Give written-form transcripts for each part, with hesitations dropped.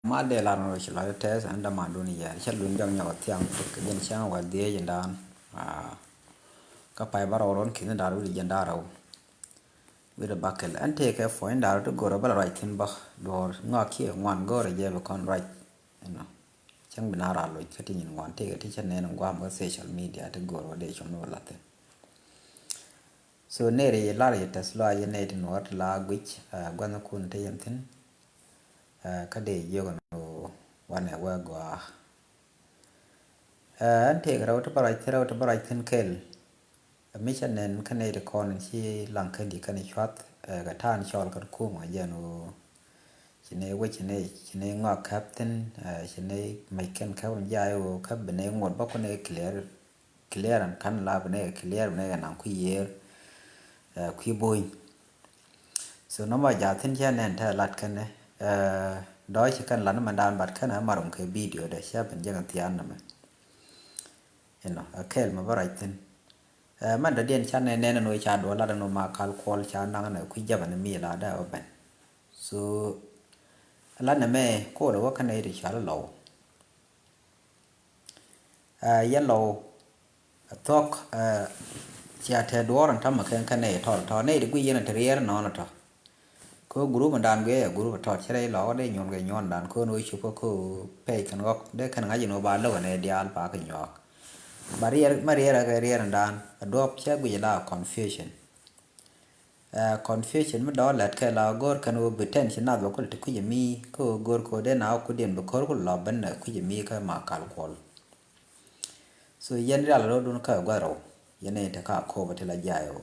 ma de la no shi la te san da ma do ni ya shi lun jang nya tiang ke yen chang wa de yen dan ka pai ba ron kin da ru yen da ro wi da bakel an te ke fo en da ru go ro ba right tin ba dor nga ki ngwan go re je ba kon right no chang bina ra lo ke tin ngwan te ke ti chen ne ngwa mo social media te go ro de chom no la te so ne re la re ta slo ye ne tin wat la gwich gwan kun te yen tin ka de yo no wane wa go an te ra ta bara te ra ta bara tin kel mi chen nen ka ne de kon chi lang kan di kan chwat ga tan chol ka ku ma ye no chine we chine ngok captain chine mai ken ka un ya yo ka bene ngot ba ko ne clear an kan la bene clear ne na ku ye ku boy so no ma ja tin chen nen ta lat kan ne đói chỉ cần là nó mà đàn bật cái nào mà đồng cái video để xếp bên dưới cái tiền này mà cái mà vào tin mà đã điền chăn này nên nuôi chăn đó là nó mà cal qual chăn đang này quý giá bên mi là đã ở bên so là này mẹ cô đó cái này thì chả là lâu yên lâu thuốc chia theo đó là thằng mà cái này thọ này thì quý giá là thế nó là thọ ko guru mandan ge guru thot chere lo de nyon ge nyon dan ko no chu ko pe kan gok de kan ga jino ba lo ne dial pa ka nyok marier ga rier dan adop che gu la confusion confusion ma do let ke la gor kan o beten china do ko te ku yemi ko gor ko de na ko den ko ko lo ben ku yemi ka ma kal kol so yen ra lo dun ka gwa ro yene ta ka ko ba te la jayo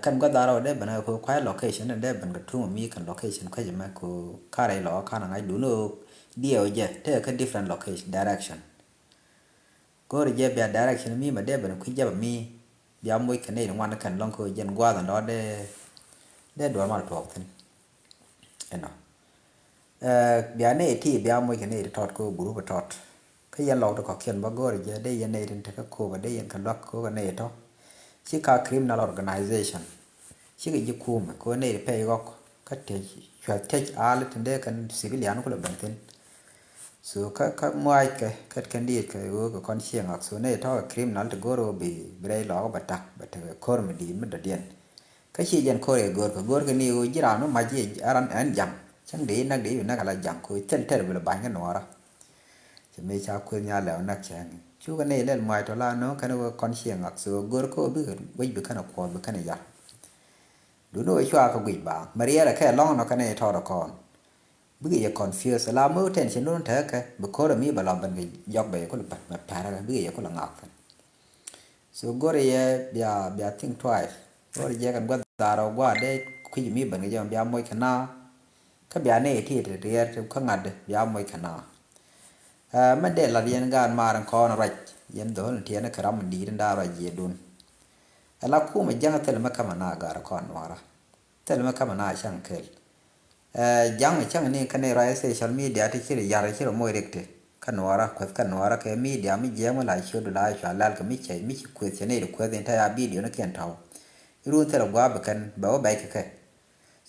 kanก็ดาราได้บันเอาควาย location นั่นได้บันก็ทุ่งมีกัน location ก็จะมาคูค่าไรหรอค่าหนังไงดูนูเดียวเจเท่ากัน different location direction ก็เรียบแบบ direction มีมาได้บันคุยจะแบบมียามวยกันในวันนั้นกันลองคุยยันกว่าตอนนั้นได้ดวลมาถูกทันเห็นไหมแบบนี้ที่แบบมวยกันในทอดก็บุรุษทอดก็ยันเราต้องขอเขียนว่าก็เรียได้ยันในถึงถ้าก็คูได้ยันกันล็อกก็กันในท้อชิคา criminal organization ชิคายุคุมก็ในเพย์ก็คัดเทช่วยเทคอาร์ลถึงได้กัน civilian ก็เลยบันทึกส่วนก็มวยก็คัดกันดีก็คอนเชียงอ่ะส่วนในท้อ criminal จะก็รู้บีเบรย์ล้อก็บัตรคอร์มดีมันเดียนก็ชี้ยันคอร์ก็นี่ก็ยีรานุมาจีอารันอันยังช่างดีนักดีอยู่นักอะไรยังคุยเท่เวลาบางกันหนอระจะไม่ชอบคุยยาแล้วนักแข่งchú cái này lên ngoài đó là nó cái nó con xiềng ngạc sữa gỡ có biết bây giờ cái nào còn biết cái này vậy đúng rồi cho cái quỷ bà Maria là cái long nó cái này thò đó còn bây giờ confuse là mơ trên trên nó thế cái bữa có là mi bà làm bên cái dọc bể có là bật thả ra bây giờ có là ngạc so gỡ đi bia think twice gỡ đi cái cái đào ra qua đây khi mi bên cái dòng bia môi cái nào cái bia này thì để không ngặt được bia môi cái nàoมันเด็ดละเรียนการมารังคอนอะไรยันโดนเทียนกระมันดีดันดาวอะไรเยดุนแล้วคู่มันยังเทลมาขมันนาการคอนวาระเทลมาขมันนาช่างเคิลยังช่างนี่คันในไรเซชัลมีเดียที่ชื่อยาที่เราโมยเด็กเตขันวาระขวดขันวาระแค่มีเดียไม่เยี่ยมมาหลายชั่วดูหลายชั่วแล้วก็ไม่ใช่ไม่ใช่ขวดเช่นนี้หรือขวดเดินทางบีเดียวนักเขียนเท่ารู้เทลว่าแบบกันแบบว่าใบแค่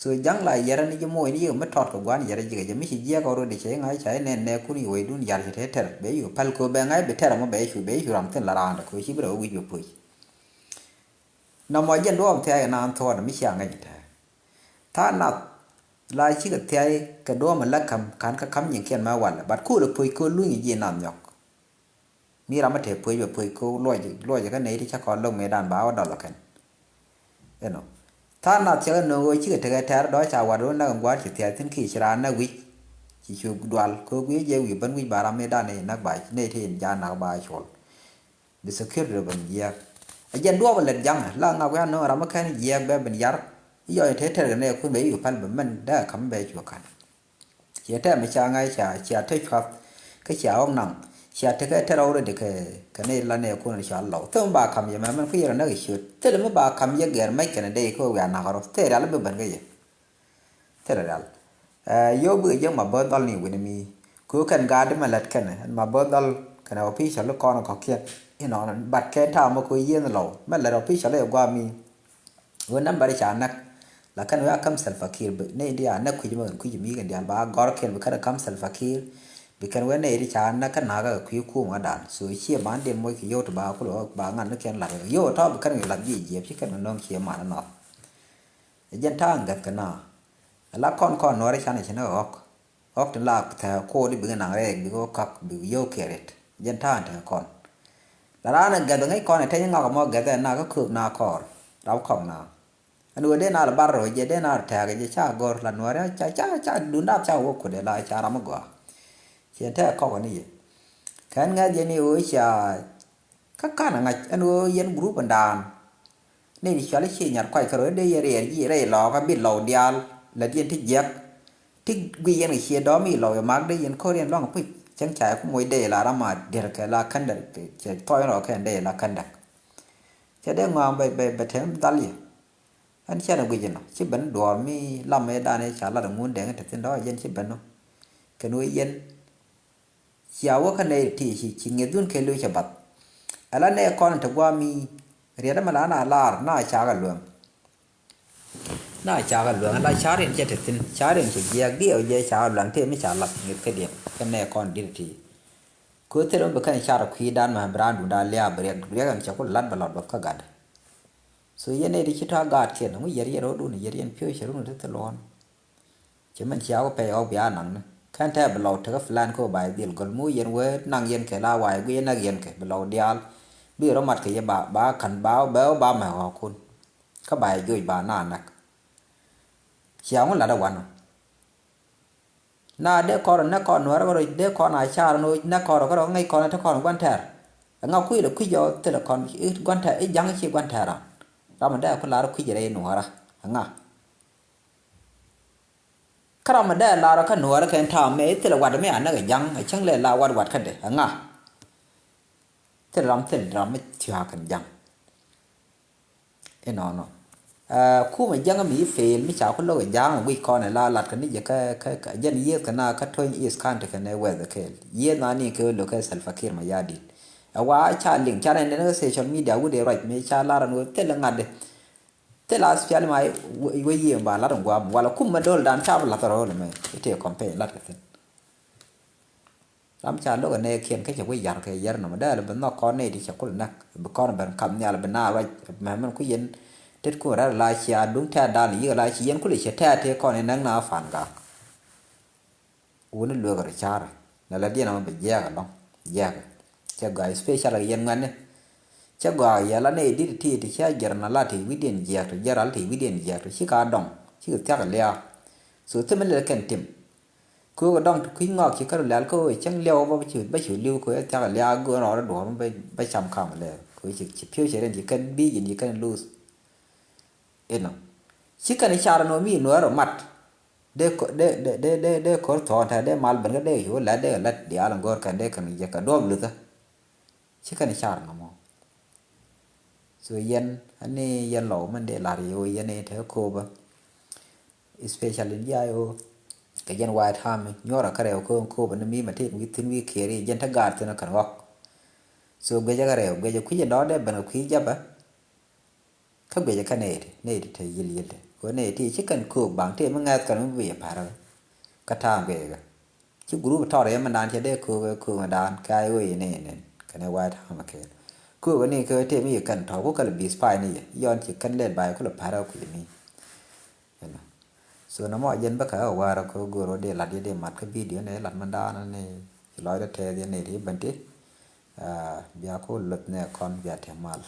ส่วนยังหลายยานี่จะมวยนี่ไม่ทอดกับวันยาที่จะไม่ใช่เยี่ยก็รู้ได้ใช่ไงใช่เน้นคุณอยู่ไว้ดุนยาที่เท่าเบย์พัลโคเบงไงเบเท่ามันเบย์รำเต้นละรานแต่คุยชิบะวิ่งอยู่ปุยน้ำมันยันรวมเท่านานทอดไม่ใช่ไงเท่าถ้านัดลายชิกเท่ากระโดดมันละคำการคำอย่างเขียนมาวันบัดคู่หรือปุยคู่ลุยยีนำหยอกมีรำมาเถอะปุยแบบปุยคู่ลอยจากกันไหนที่ชักคอนลงเมดานบ้าวดอลละกันเนาะถ้านัดเชื่อหนูชื่อเธอแท้ดอยชาววัดรุ่นนักกวาดเสียทิ้งขี้ชรานักวิชิชูดวลก็วิเยวิบันวิบารามไม่ได้ในนักบ่ายในที่ยานักบ่ายชนบิสกิลเรื่องเยียกยันดัวมันเล็ดยังล่างเอาไว้เนาะเราไม่แค่เยียกแบบเป็นยาย่อยเท่กันเนี่ยคุณไปอยู่พันแบบมันได้คำไปชัวกันเชื่อแท้ไม่ใช่ไงเชื่อเท่ครับก็เชื่อองนังเชื่อเท่แท้เราเลยเด็กกันเนี่ยละเนี่ยคุณเชื่อเราต้องบาคำยังไงมันคุยกันนักชุดเท่ไม่บาคำยังเกินไม่กันได้ก็อย่างนักเราเท่เราไม่เป็นกันยังเท่เราโยบยังมาเบิร์ดดอลนี่วันนี้กูกันการที่มาเล็ดกันมาเบิร์ดดอลกันเอาพี่ฉันลูกกอนเขาเขียนที่นอนบัดแค่ทำมาคุยเยี่ยนเราไม่เลยเราพี่ฉันเลยว่ามีวันนั้นบริจาคนัก la kan wa kam Salva Kiir ne dia na ku mi kan dia ba gor kel kan kam Salva Kiir bi kan wa ne ri cha na kan na ga ku ma dan so chi man den mo ki yo to ba ku ba ngan na ken la yo to kan la ji je chi kan no chi ma na no jen ta ngat kan na la kon no ri cha ne chi na ok la ta ko di bi na re bi ko kak bi yo keret jen ta ta kon la na ga da ngai kon te nga mo ga da na ga ku na kor rau khong na anu de na bar ro je de na ta ga je cha gor la no ra cha du na cha wo ko de la cha ra mo go jen ta ko ni kan nga je ni o cha ka na nga anu yen group dan ne di cha le chi nyar kwai ka ro de ye re lo ka bi lo dial la dien ti jek ti gwi yen chi do mi lo ma de yen ko yen long pi chẳng chạy cũng ngồi để là mà để cái là khăn đặc cái toi nó cái để là khăn đặc cho nên mà về thêm đa liền anh xem được cái gì nó chỉ bắn đùa mi làm mấy đàn này chả là được muốn để cái chuyện đó dân chỉ bắn nó cái nuôi dân chiều cái này thì chỉ nghe luôn cái lối chập bát là này con thằng qua mi riêng mà là na chả cái luôn na chả cái luôn là chả riêng chỉ tin chả riêng chỉ giặc đi ở dưới chả lần thêm mới chả lật nghiệp cái điểm cái này con đi thì cứ thế đó bukan chả khi đan mà brand đủ đan lia bẹt cái chẳng có lật balot bạc gad so ye này đi chỉ thà gad kia nó yeri rồi đủ này yeri phiêu chỉ rồi nó lon chỉ mình chả có phải ở bia nặng kan ta balot cái plan ko bài deal gol mu yen we nang yen cái la wai gue na yen cái balot dial bi ro mat cái ba khăn báo béo ba mà họ kun các bài vui bà na nặc chiang là đâu quan na de con na con nó rồi de con ai cha nó na con có ngay con nó con quan thẻ ngao quy là quy do tức là con quan thẻ ít giang chỉ quan thẻ ra mà đây con là quy gì đây nó ra ngà cái mà đây là cái nó ra cái thằng mấy tức là quạt mấy anh nó cái giang chẳng lẽ là quạt cái đấy ngà tức là làm mấy chuyện cái giang cái nó khu mà giang mỹ phê mấy cháu có lối giang quy con này là lật cái này giờ cái dân yên cái nào cái thôi is can thì cái này weather cái yên nó này cái lúc cái Salva Kiir mà gia đình wa cha link cha này nó social media của để rồi mấy cha la nó tên là ngade tên là special mai với yên bà la đồng qua wala kum mà đôi đàn cha là tao rồi mày cái campaign lật cái làm cha lúc này khiên cái với giang cái giang nó mà đây là bên nó con này thì chắc có là con bên cầm nhà là bên nào vậy mà mình có yên tết của ra là chia đúng theo đàn lý là chỉ yên của lịch theo thế con này năng nào phản cả uống lừa cái cha rồi là đi nào bị già cái đó già cha gọi special là yên ngắn đấy cha gọi là này đi thì cha giờ nó là thì video già rồi giờ là thì video già rồi chỉ cả đồng chỉ có cái leo số thế mình là cái tìm cô cái đồng quý ngọc chỉ có là cô chẳng leo bao chữ lưu cô cha cái leo cô nó đổ bay chầm khăm là cô chỉ phiêu chỉ là chỉ cần bi chỉ cần lose eno chikani chara no mi no ro mat de ko to ta de mal ban de yo la de lat di alam gor kan de kan je ka dom lu ta chikani chara no mo so yen ani yen lo man de la yo yen e the ko ba especially ya yo ka yen wa tham nyora kare ko ban mi ma te mi tin wi kere yen ta gar ta kan wak so ge ja kare ge ja ku je do de ban ku ja ba các bây giờ cái này thì gì cái này thì chỉ cần cuộc bằng thì mới nghe cần việc phải rồi cái thang về chứ group thọ đấy mà đàn thì đây cuộc mà đàn cái ơi này cái này white ham mà cái cuộc này cái thì mới cần thọ cũng cần bị spy này yon chỉ cần lên bài cũng là phải đâu cái này so nó mọi dân bất khả qua rồi có guru để làm để mặt cái video này làm mình đàn này nói ra thế này thì bên tí bây giờ có luật này con về thèm mal